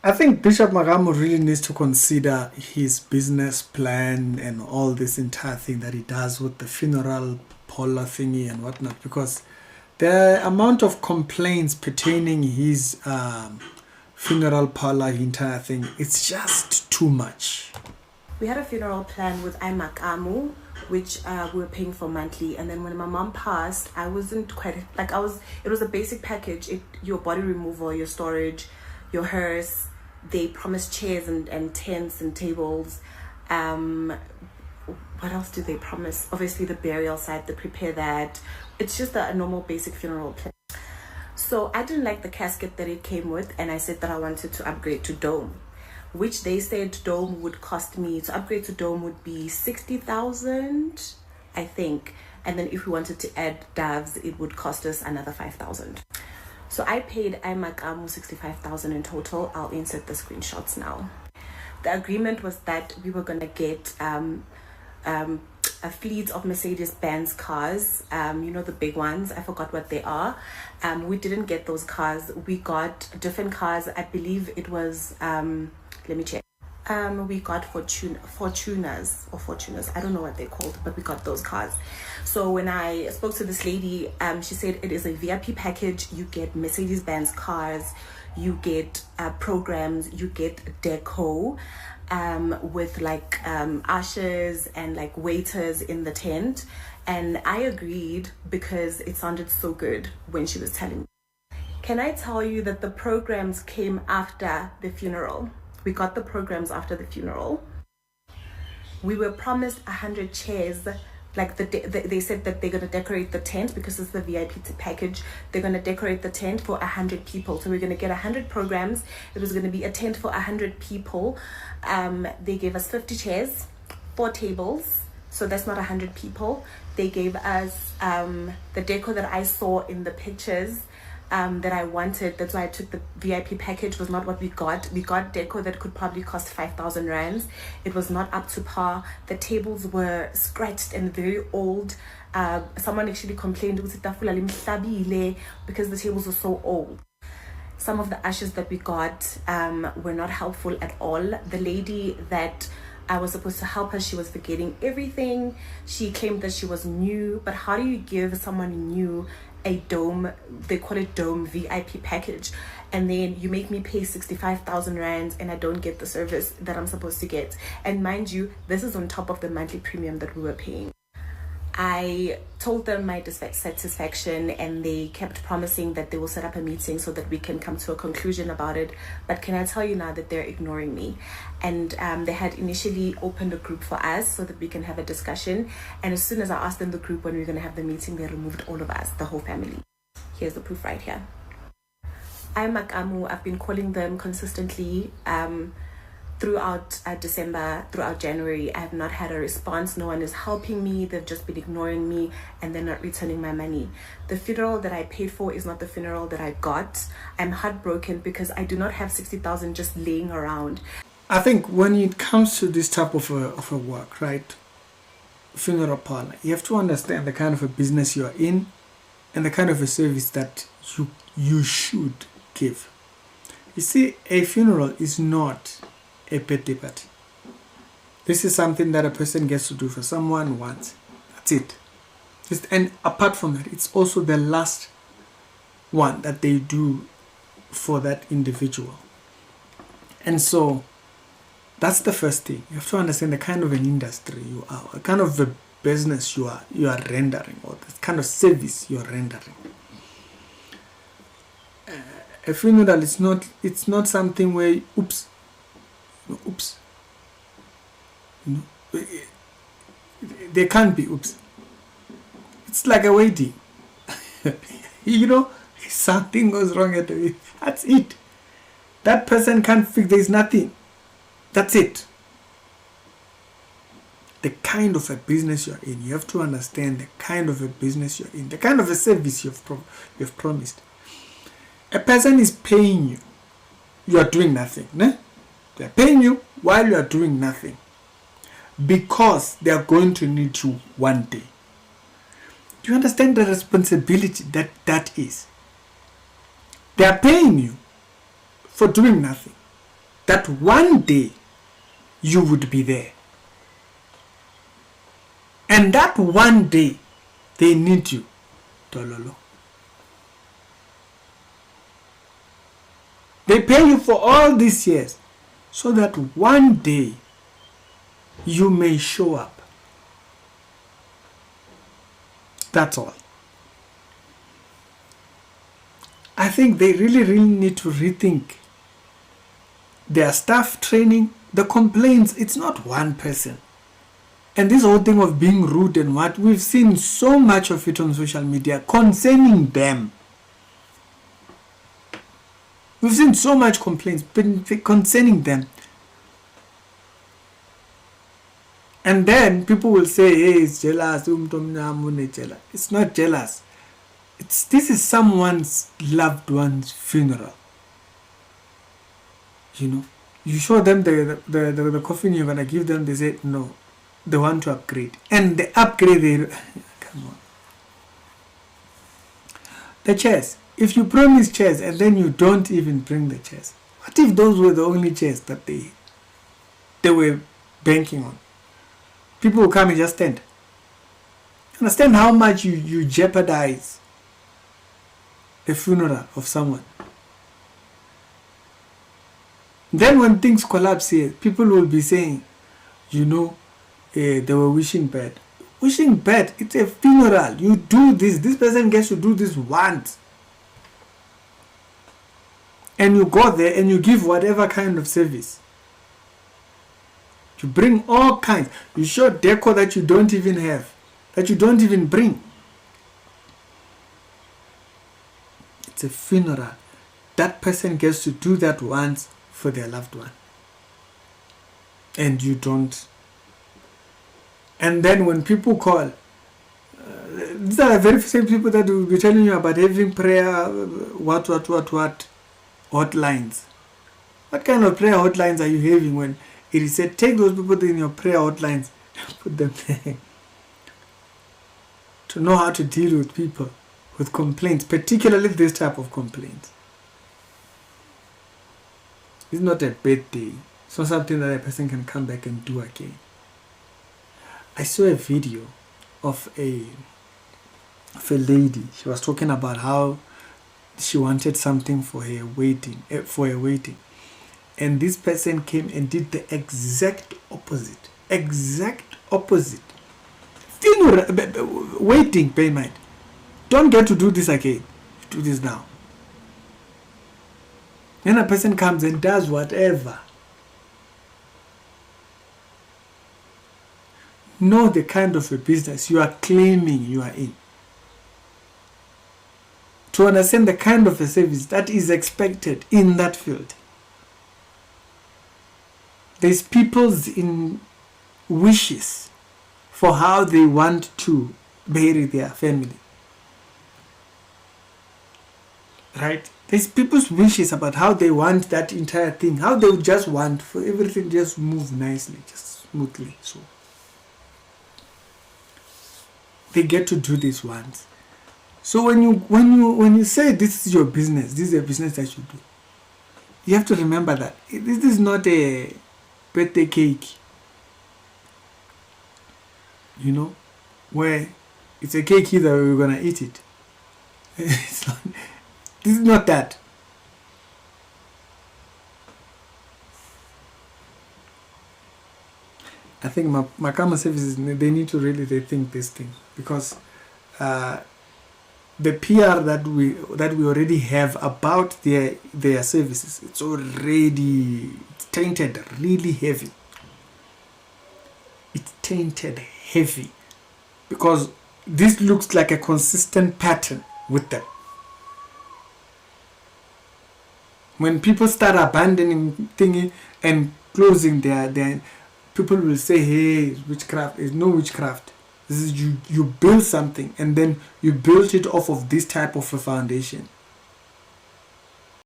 I think Bishop Makamu really needs to consider his business plan and all this entire thing that he does with the funeral parlor thingy and whatnot, because the amount of complaints pertaining his funeral parlor entire thing, it's just too much. We had a funeral plan with Makamu, which we were paying for monthly. And then when my mom passed, I wasn't quite like it was a basic package. Your body removal, your storage, your hearse. They promised chairs and tents and tables. What else do they promise? Obviously the burial site, they prepare that. It's just a normal basic funeral plan. So I didn't like the casket that it came with, and I said that I wanted to upgrade to dome, which they said dome would cost me, to upgrade to dome would be 60,000, I think. And then if we wanted to add doves, it would cost us another 5,000. So I paid Makamu 65,000 in total. I'll insert the screenshots now. The agreement was that we were gonna get a fleet of Mercedes-Benz cars, the big ones. I forgot what they are. We didn't get those cars. We got different cars. I believe it was, let me check. We got Fortuners. I don't know what they're called, but we got those cars. So when I spoke to this lady, she said it is a VIP package. You get Mercedes-Benz cars, you get programs, you get deco, with like ushers and like waiters in the tent. And I agreed because it sounded so good when she was telling me. Can I tell you that the programs came after the funeral? We got the programs after the funeral. We were promised 100 chairs. Like they said that they're going to decorate the tent because it's the VIP package. They're going to decorate the tent for 100 people. So we're going to get 100 programs. It was going to be a tent for 100 people. They gave us 50 chairs, 4 tables. So that's not 100 people. They gave us the deco that I saw in the pictures. That I wanted. That's why I took the VIP package. Was not what we got. We got deco that could probably cost 5,000 rands. It was not up to par. The tables were scratched and very old. Someone actually complained because the tables were so old. Some of the ashes that we got were not helpful at all. The lady that I was supposed to help her, she was forgetting everything. She claimed that she was new, but how do you give someone new a dome, they call it dome VIP package, and then you make me pay 65,000 rands and I don't get the service that I'm supposed to get? And mind you, this is on top of the monthly premium that we were paying. I told them my dissatisfaction, and they kept promising that they will set up a meeting so that we can come to a conclusion about it. But can I tell you now that they're ignoring me? And they had initially opened a group for us so that we can have a discussion. And as soon as I asked them the group when we were going to have the meeting, they removed all of us, the whole family. Here's the proof right here. Makamu, I've been calling them consistently throughout December, throughout January. I have not had a response. No one is helping me. They've just been ignoring me, and they're not returning my money. The funeral that I paid for is not the funeral that I got. I'm heartbroken because I do not have 60,000 just laying around. I think when it comes to this type of a work, right, funeral parlor, you have to understand the kind of a business you are in and the kind of a service that you should give. You see, a funeral is not a birthday party. This is something that a person gets to do for someone once. That's it. And apart from that, it's also the last one that they do for that individual. And so that's the first thing. You have to understand the kind of an industry you are, the kind of a business you are rendering, or the kind of service you are rendering. A funeral is it's not something where oops. There can't be oops. It's like a wedding. Something goes wrong at the wedding. That's it. That person can't fix. There's nothing. That's it. The kind of a business you're in, you have to understand the kind of a business you're in, the kind of a service you've promised. A person is paying you. You are doing nothing. Ne? They're paying you while you are doing nothing, because they are going to need you one day. Do you understand the responsibility that is? They are paying you for doing nothing. that one day you would be there. And that one day they need you. Tololo. They pay you for all these years so that one day you may show up. That's all. I think they really need to rethink their staff training. The complaints, it's not one person. And this whole thing of being rude and what, we've seen so much of it on social media concerning them. We've seen so much complaints concerning them. And then people will say, hey, it's jealous. It's not jealous. This is someone's loved one's funeral. You know, you show them the coffin you're gonna give them. They say no, they want to upgrade, and the upgrade they come on. The chairs. If you promise chairs and then you don't even bring the chairs, what if those were the only chairs that they were banking on? People will come and just stand. Understand how much you jeopardize the funeral of someone. Then when things collapse here, people will be saying, you know, they were wishing bad. Wishing bad, it's a funeral. You do this. This person gets to do this once. And you go there and you give whatever kind of service. You bring all kinds. You show decor that you don't even have, that you don't even bring. It's a funeral. That person gets to do that once for their loved one. And you don't. And then when people call, these are the very same people that will be telling you about having prayer, what, hotlines. What kind of prayer hotlines are you having when it is said, take those people in your prayer hotlines and put them there to know how to deal with people with complaints, particularly this type of complaints. It's not a bad day. It's not something that a person can come back and do again. I saw a video of a lady. She was talking about how she wanted something for her wedding, and this person came and did the exact opposite. Funeral, waiting payment. Don't get to do this again. Do this now. Then a person comes and does whatever. Know the kind of a business you are claiming you are in. To understand the kind of a service that is expected in that field. There's people's in wishes for how they want to bury their family. Right? There's people's wishes about how they want that entire thing, how they would just want for everything just move nicely, just smoothly. So they get to do this once. So when you say this is your business, this is a business that you do, you have to remember that this is not a birthday cake, you know, where it's a cake either we're gonna eat it. It's not, this is not that. I think Makamu services, they need to really rethink this thing, because the PR that we already have about their services, it's tainted really heavy. It's tainted heavy because this looks like a consistent pattern with them. When people start abandoning thingy and closing their people will say, hey, it's witchcraft. It's no witchcraft. This is you build something and then you build it off of this type of a foundation.